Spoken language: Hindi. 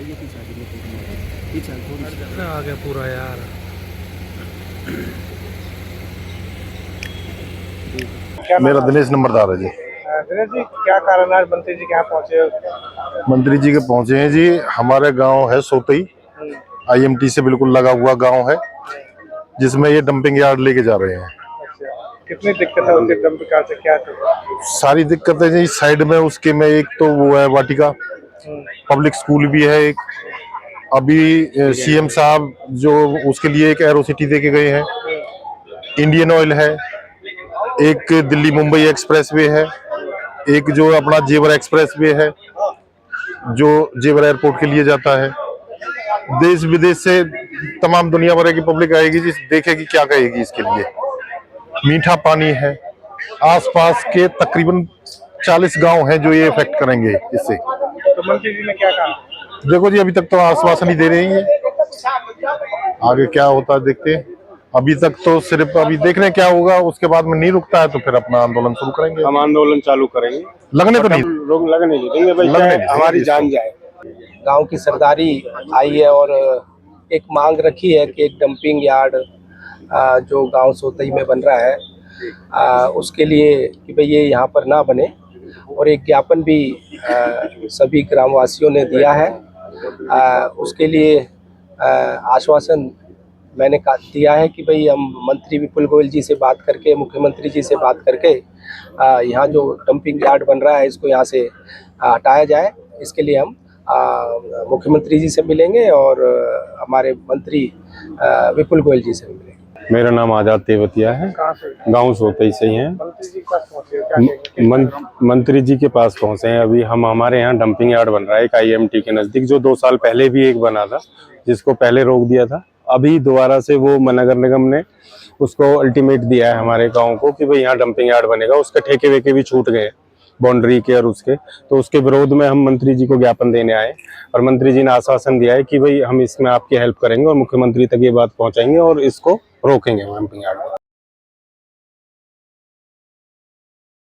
आ गया पूरा यार। मेरा दिनेश नंबरदार है जी। दिनेश जी, क्या कारण आज मंत्री जी के यहाँ पहुँचे हो? मंत्री जी के पहुंचे हैं जी। हमारे गांव है सोतई, आईएमटी से बिल्कुल लगा हुआ गांव है, जिसमें ये डंपिंग यार्ड लेके जा रहे हैं। अच्छा, कितनी दिक्कत है उनके डंपिंग यार्ड से? क्या थी? सारी दिक्कतें जी साइड में उसके में एक तो वो है वाटिका, पब्लिक स्कूल भी है एक। अभी सीएम साहब जो उसके लिए एक एरो सिटी दे के गए हैं, इंडियन ऑयल है, एक दिल्ली मुंबई एक्सप्रेस वे है, एक जो अपना जेवर एक्सप्रेस वे है जो जेवर एयरपोर्ट के लिए जाता है। देश विदेश से तमाम दुनिया भर की पब्लिक आएगी जी, देखेगी क्या कहेगी इसके लिए। मीठा पानी है, आसपास के तकरीबन 40 गांव हैं जो ये इफेक्ट करेंगे इससे। तो मंत्री जी ने क्या कहा? देखो जी, अभी तक तो आश्वासन ही दे रही है, आगे क्या होता है देखते हैं। अभी तक तो सिर्फ अभी देख रहे हैं क्या होगा, उसके बाद में नहीं रुकता है तो फिर अपना आंदोलन शुरू करेंगे। हम आंदोलन चालू करेंगे, लगने तो नहीं, लोग लगने नहीं देंगे भाई, लगने नहीं हमारी देंगे जान जाए। गांव की सरदारी आई है और एक मांग रखी है कि एक डंपिंग यार्ड जो गांव सोतई में बन रहा है उसके लिए कि भाई ये यहाँ पर ना बने, और एक ज्ञापन भी सभी ग्रामवासियों ने दिया है। उसके लिए आश्वासन मैंने दिया है कि भाई हम मंत्री विपुल गोयल जी से बात करके, मुख्यमंत्री जी से बात करके यहाँ जो डंपिंग यार्ड बन रहा है इसको यहाँ से हटाया जाए। इसके लिए हम मुख्यमंत्री जी से मिलेंगे और हमारे मंत्री विपुल गोयल जी से मिलेंगे। मेरा नाम आजाद तेवतिया है, गांव सोतई से ही हैं। मंत्री जी के पास पहुँचे हो, क्या कहेंगे? मंत्री जी के पास पहुंचे हैं। अभी हमारे यहाँ डंपिंग यार्ड बन रहा है एक आईएमटी के नजदीक, जो 2 साल पहले भी एक बना था, जिसको पहले रोक दिया था। अभी दोबारा से वो नगर निगम ने उसको अल्टीमेट दिया है हमारे गाँव को कि भाई यहाँ डंपिंग यार्ड बनेगा। उसके ठेके वेके भी छूट गए बाउंड्री के और उसके, तो उसके विरोध में हम मंत्री जी को ज्ञापन देने आए और मंत्री जी ने आश्वासन दिया है कि भाई हम इसमें आपकी हेल्प करेंगे और मुख्यमंत्री तक ये बात पहुंचाएंगे और इसको रोकेंगे डंपिंग यार्ड को।